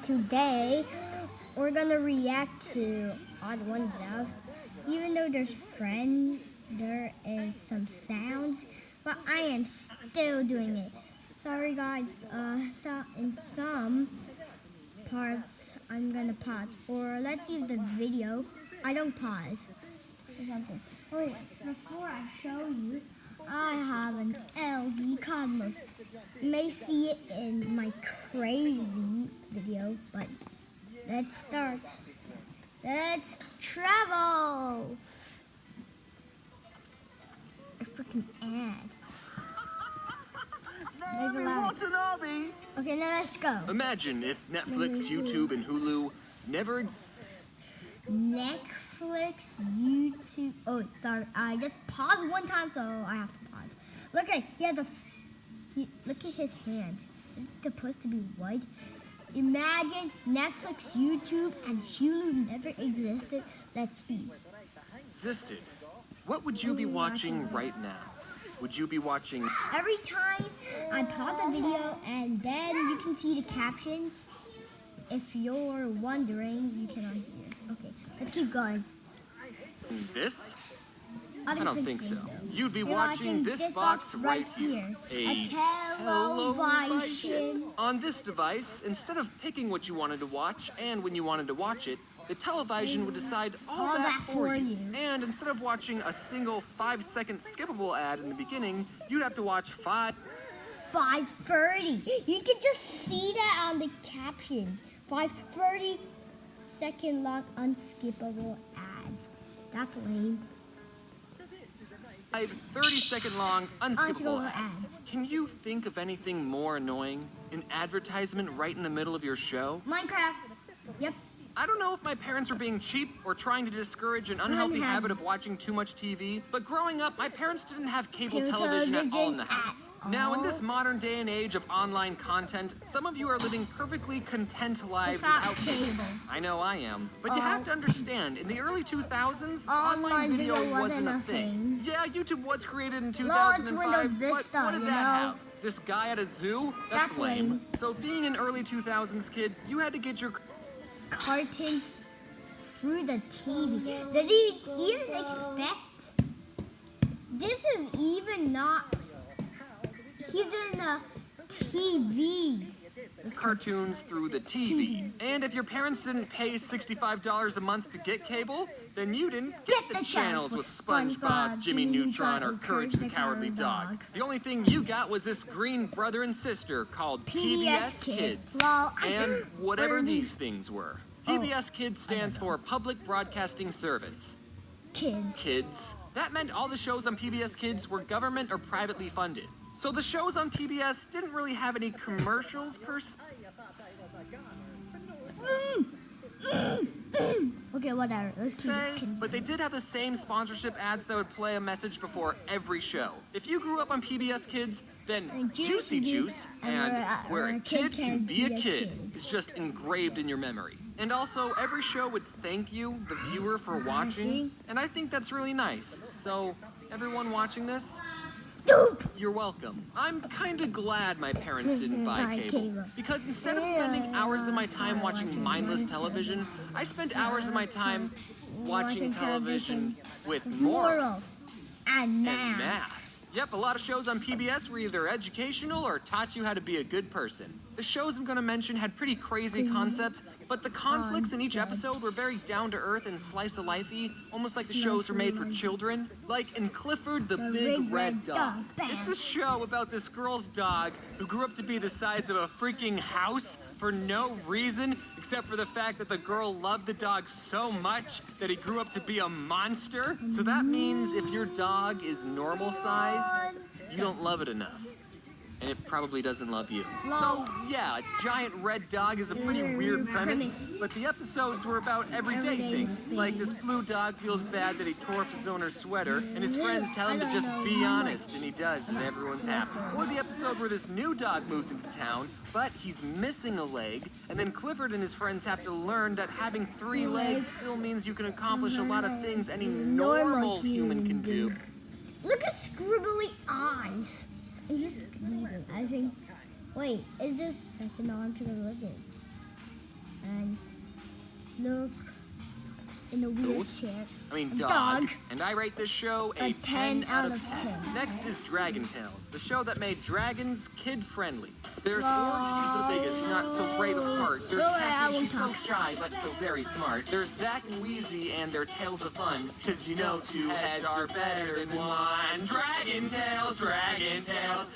Today we're gonna react to Odd Ones Out. Even though there is some sounds, but I am still doing it. Sorry guys, so in some parts I'm gonna pause, or let's see if the video, I don't pause or something. Oh wait, before I show you, I have an LG Cosmos. You may see it in my crazy video, but let's start. Let's travel! A freaking ad. Nobby wants an obby. Okay, now let's go. Imagine if Netflix, YouTube, and Hulu never... Netflix, YouTube. Oh, sorry. I just paused one time, so I have to pause. Look at look at his hand. It's supposed to be white. Imagine Netflix, YouTube, and Hulu never existed. Let's see. Existed. What would you be watching right now? Would you be watching... Every time I pause the video, and then you can see the captions. If you're wondering, you cannot hear. Okay, let's keep going. This? I don't think so. though. You'd be You're watching this box right here. A television. On this device, instead of picking what you wanted to watch and when you wanted to watch it, the television would decide all that for you. And instead of watching a single 5-second skippable ad in the beginning, you'd have to watch 5:30. You can just see that on the captions. 5:30 second long unskippable ads. That's lame. 30-second long unskippable ads. Can you think of anything more annoying? An advertisement right in the middle of your show? Minecraft. Yep. I don't know if my parents are being cheap or trying to discourage an unhealthy habit of watching too much TV, but growing up, my parents didn't have cable television at all in the house. Now, in this modern day and age of online content, some of you are living perfectly content lives without cable. I know I am. But you have to understand, in the early 2000s, online video wasn't a thing. Yeah, YouTube was created in 2005, but what did that have? This guy at a zoo? That's lame. So being an early 2000s kid, you had to get your cartoons through the TV. Did you even expect? This is even not. He's in a TV. Cartoons through the TV. And if your parents didn't pay $65 a month to get cable, then you didn't get the channels with SpongeBob, Jimmy Neutron, or Courage the Cowardly Dog. The only thing you got was this green brother and sister called PBS Kids. And whatever these things were. PBS Kids stands for Public Broadcasting Service. Kids. That meant all the shows on PBS Kids were government or privately funded. So the shows on PBS didn't really have any commercials per se. Okay, whatever. Let's keep it. But they did have the same sponsorship ads that would play a message before every show. If you grew up on PBS Kids, then Juicy Juice and Where a Kid Can Be a Kid is just engraved in your memory. And also, every show would thank you, the viewer, for watching, and I think that's really nice. So, everyone watching this, you're welcome. I'm kinda glad my parents didn't buy cable, because instead of spending hours of my time watching mindless television, I spent hours of my time watching television with morals and math. Yep, a lot of shows on PBS were either educational or taught you how to be a good person. The shows I'm gonna mention had pretty crazy concepts, but the conflicts in each episode were very down-to-earth and slice-of-life-y, almost like the shows were made for children. Like in Clifford the Big Red Dog. It's a show about this girl's dog who grew up to be the size of a freaking house for no reason, except for the fact that the girl loved the dog so much that he grew up to be a monster. So that means if your dog is normal-sized, you don't love it enough. And it probably doesn't love you. So, yeah, a giant red dog is a pretty weird premise, but the episodes were about everyday things. Like this blue dog feels bad that he tore up his owner's sweater, and his friends tell him to just be honest, and he does, and everyone's happy. Or the episode where this new dog moves into town, but he's missing a leg, and then Clifford and his friends have to learn that having 3 legs still means you can accomplish a lot of things any normal human can do. Look at scribbly eyes. I think. Wait, is this second on to the living? And look in the wheelchair. Dog. And I rate this show a 10 out of 10. 10. Next is Dragon Tales, the show that made dragons kid-friendly. There's Orgy, she's the biggest, not so brave of heart. There's Cassie, she's so shy, but so very smart. There's Zack and Wheezy and their tales of fun, cause you know two heads are better than one. Dragon Tales,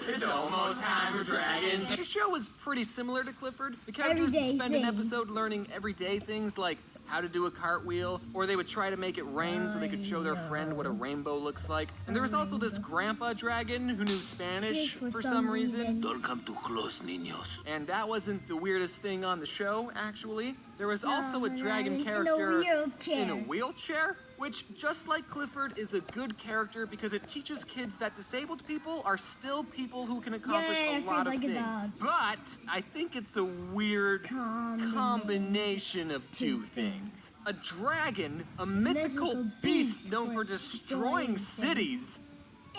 it's almost time for dragons. The show was pretty similar to Clifford. The characters would Everyday spend an thing. episode learning everyday things like how to do a cartwheel, or they would try to make it rain so they could show their friend what a rainbow looks like. And there was also this grandpa dragon who knew Spanish for some reason. Don't come too close, niños. And that wasn't the weirdest thing on the show, actually. There was also a dragon in a character wheelchair. in a wheelchair, which, just like Clifford, is a good character because it teaches kids that disabled people are still people who can accomplish Yay, I a feel lot of like a things. dog. But I think it's a weird combination of two things. A dragon, a mythical beast known for destroying cities,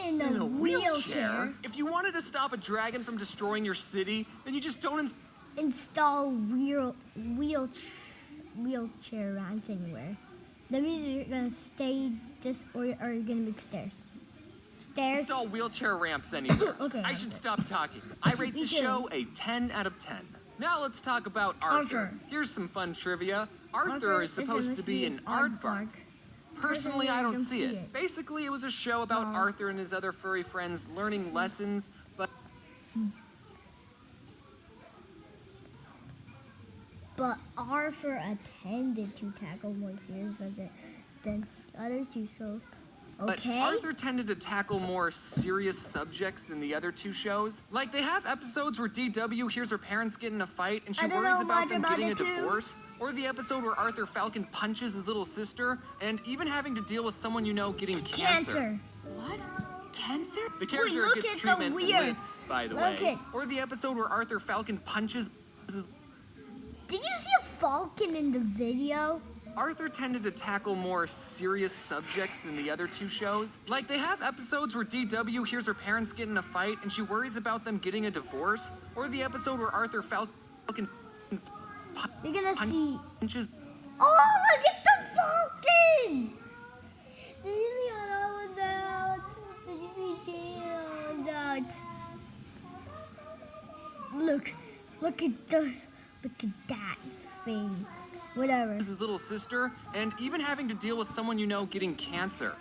In in a a wheelchair. If you wanted to stop a dragon from destroying your city, then you just don't Install wheelchair ramps anywhere. That means you're gonna stay this, or are you gonna make stairs? Stairs. install wheelchair ramps anywhere. Okay. I should stop talking. I rate Me the too. show a 10 out of 10. Now let's talk about Arthur. Arthur. Here's some fun trivia. Arthur is supposed to be an aardvark. Personally, I don't see it. Basically, it was a show about Arthur and his other furry friends learning lessons, But Arthur attended to tackle more serious subjects than others two shows. But Okay. Arthur tended to tackle more serious subjects than the other two shows. Like, they have episodes where DW hears her parents get in a fight and she I don't worries know about much them about getting a it, too. divorce. Or the episode where Arthur Falcon punches his little sister, and even having to deal with someone you know getting cancer. What? Cancer? The character look gets at the treatment and weird- lives, by the look way. at- Or the episode where Arthur Falcon punches his... Did you see a falcon in the video? Arthur tended to tackle more serious subjects than the other two shows. Like, they have episodes where DW hears her parents get in a fight and she worries about them getting a divorce. Or the episode where Arthur Falcon You're gonna see. punches... Oh, look at the falcon! Did you see how that was out? Did you see that? Look at those. Look at that thing. Whatever. his little sister, and even having to deal with someone you know getting cancer.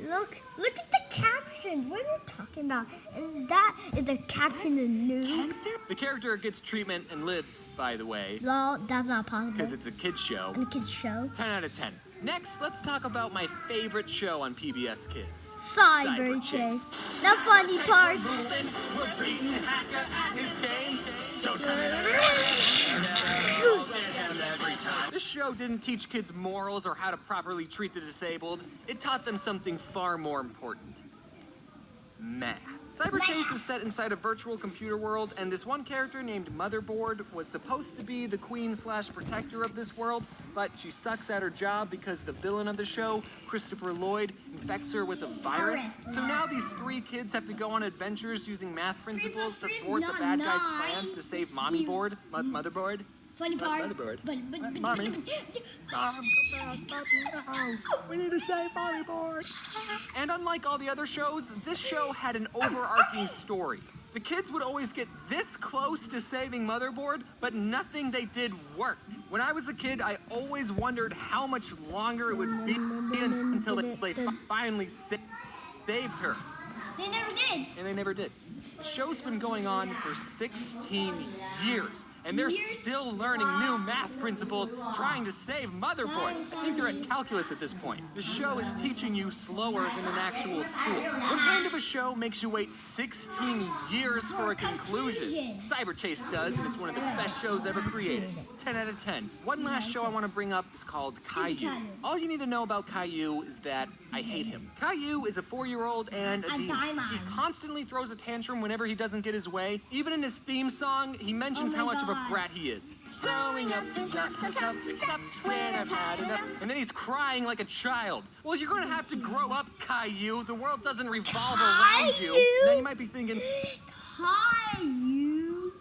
Look at the caption. What are you talking about? Is the caption the news? Cancer? The character gets treatment and lives, by the way, Lol, that's not possible. because it's a kid's show. In a kid's show. 10 out of 10. Next, let's talk about my favorite show on PBS Kids. Cyber Chase. The funny part. This show didn't teach kids morals or how to properly treat the disabled. It taught them something far more important. Math. Cyber Chase is set inside a virtual computer world, and this one character named Motherboard was supposed to be the queen/protector of this world, but she sucks at her job because the villain of the show, Christopher Lloyd, infects her with a virus. So now these three kids have to go on adventures using math principles to thwart the bad guys' plans to save Mommy Board, Motherboard. Funny part. Motherboard. But Mommy. Mom, come back, no. We need to save Mommy Board. And unlike all the other shows, this show had an overarching story. The kids would always get this close to saving Motherboard, but nothing they did worked. When I was a kid, I always wondered how much longer it would be until they finally saved her. They never did. And they never did. The show's been going on for 16 years, and they're still learning new math principles, trying to save Motherboard. I think they're at calculus at this point. The show is teaching you slower than an actual school. What kind of a show makes you wait 16 years for a conclusion? Cyber Chase does, and it's one of the best shows ever created. 10 out of 10. One last show I want to bring up is called Caillou. All you need to know about Caillou is that I hate him. Caillou is a 4-year-old and a demon. He constantly throws a tantrum whenever he doesn't get his way. Even in his theme song, he mentions how much of a brat he is. Growing up is not so tough, except when I've had enough. And then he's crying like a child. Well, you're gonna have to grow up, Caillou. The world doesn't revolve around you. Caillou? Now you might be thinking, Caillou.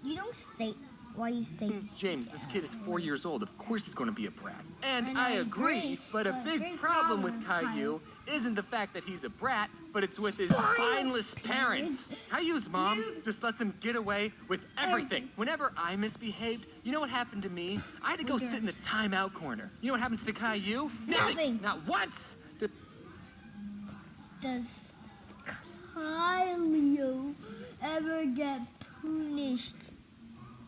You don't say why you say James, this kid is 4 years old. Of course he's going to be a brat. And And I I agree, agree, but a but big big problem with problem, Caillou isn't the fact that he's a brat, but it's with his spineless parents. Caillou's mom just lets him get away with everything. Whenever I misbehaved, you know what happened to me? I had to go sit in the timeout corner. You know what happens to Caillou? Nothing. Not once. does Caillou ever get punished?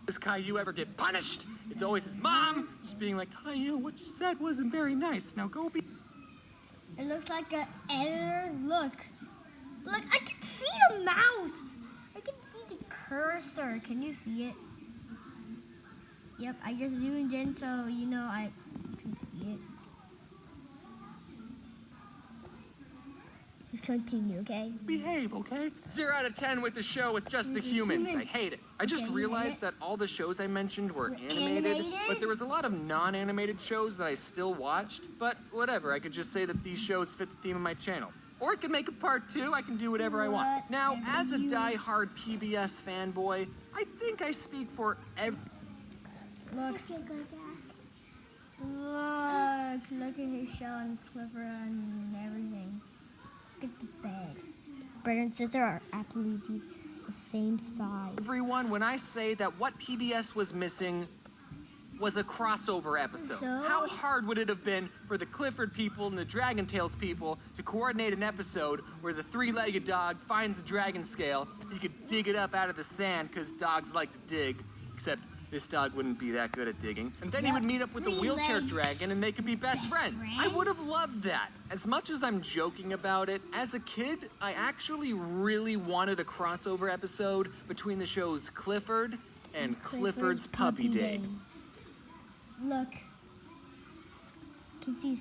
Does Caillou ever get punished? It's always his mom just being like, Caillou, what you said wasn't very nice. Now go be. It looks like an editor. Look, I can see the mouse. I can see the cursor. Can you see it? Yep, I just zoomed in so you know I can see it. Just continue, okay? Behave, okay? 0 out of 10 with the show with just the humans. I hate it. I just Okay, you hate realized it? that all the shows I mentioned were animated, animated? but there was a lot of non-animated shows that I still watched. But whatever, I could just say that these shows fit the theme of my channel. Or I could make a part 2. I can do whatever I want. Now, as a Whatever you- die-hard PBS fanboy, I think I speak for every. Look at his shell and Clifford and everything. Look at the bed. Brother and sister are absolutely the same size. Everyone, when I say that what PBS was missing was a crossover episode. So? How hard would it have been for the Clifford people and the Dragon Tales people to coordinate an episode where the three-legged dog finds the dragon scale, he could dig it up out of the sand because dogs like to dig, except this dog wouldn't be that good at digging. And then he Yep, would meet up with the 3 wheelchair legs. dragon and they could be best friends. I friends? would have loved that. As much as I'm joking about it, as a kid, I actually really wanted a crossover episode between the shows Clifford and Clifford's Puppy Day. Look. Can see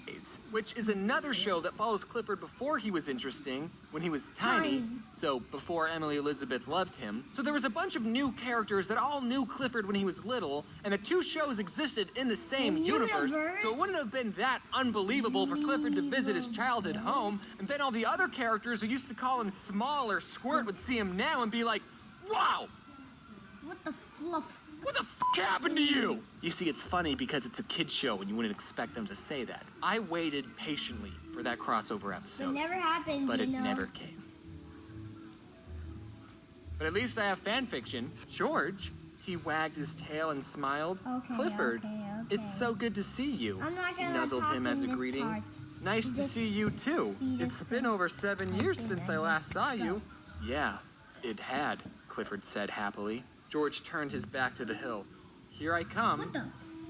Which is another show that follows Clifford before he was interesting, when he was tiny, Tiny. so before Emily Elizabeth loved him. So there was a bunch of new characters that all knew Clifford when he was little, and the two shows existed in the same universe, so it wouldn't have been that unbelievable for Clifford to visit his childhood home, and then all the other characters who used to call him Small or Squirt would see him now and be like, wow! What the fluff? What the f happened to you? You see, it's funny because it's a kid's show and you wouldn't expect them to say that. I waited patiently for that crossover It episode, never happened, but you it know. never came. But at least I have fan fiction. George, he wagged his tail and smiled. Okay, Clifford, okay. it's so good to see you. I'm not He gonna nuzzled talk him as a in this greeting. part. Nice to Just see you too. see this It's been part. over 7 years Okay, since I then last saw let's you. go. Yeah, it had, Clifford said happily. George turned his back to the hill. Here I come. What the?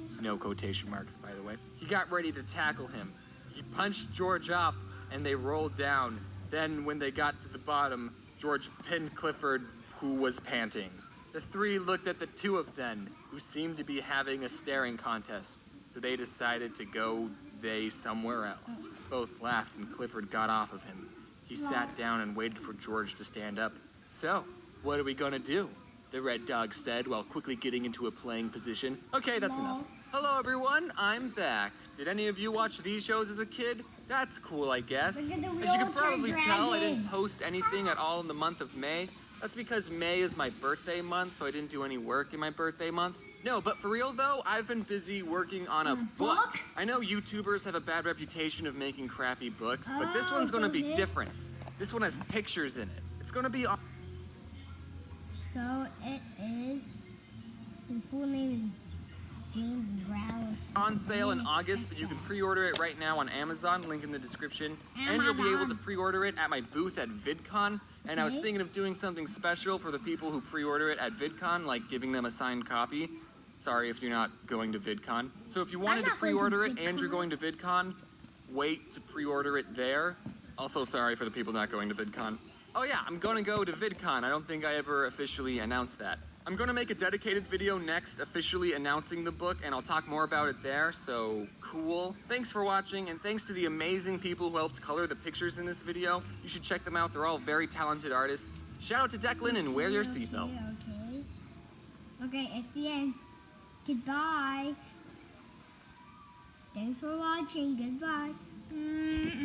There's no quotation marks, by the way. He got ready to tackle him. He punched George off, and they rolled down. Then, when they got to the bottom, George pinned Clifford, who was panting. The three looked at the two of them, who seemed to be having a staring contest, so they decided to go somewhere else. Both laughed, and Clifford got off of him. He sat down and waited for George to stand up. So, what are we gonna do? The red dog said while quickly getting into a playing position. Okay, that's enough. Hello, everyone. I'm back. Did any of you watch these shows as a kid? That's cool, I guess. Look at the As you can wheelchair probably tell, I dragon. didn't post anything at all in the month of May. That's because May is my birthday month, so I didn't do any work in my birthday month. No, but for real though, I've been busy working on a book. book? I know YouTubers have a bad reputation of making crappy books, but this one's gonna so be this- different. This one has pictures in it. It's gonna be on So it is. His full name is James Ralph. sale in August, but you can pre-order it right now on Amazon, link in the description. And you'll be able to Amazon. pre-order it at my booth at VidCon. And I was Okay. thinking of doing something special for the people who pre-order it at VidCon, like giving them a signed copy. Sorry if you're not going to VidCon. So if you wanted to not going to pre-order it and you're VidCon. going to VidCon, wait to pre-order it there. Also sorry for the people not going to VidCon. Oh yeah, I'm gonna go to VidCon. I don't think I ever officially announced that. I'm gonna make a dedicated video next officially announcing the book, and I'll talk more about it there, so cool. Thanks for watching, and thanks to the amazing people who helped color the pictures in this video. You should check them out, they're all very talented artists. Shout out to Declan and wear your seatbelt. Okay, it's the end. Goodbye. Thanks for watching. Goodbye.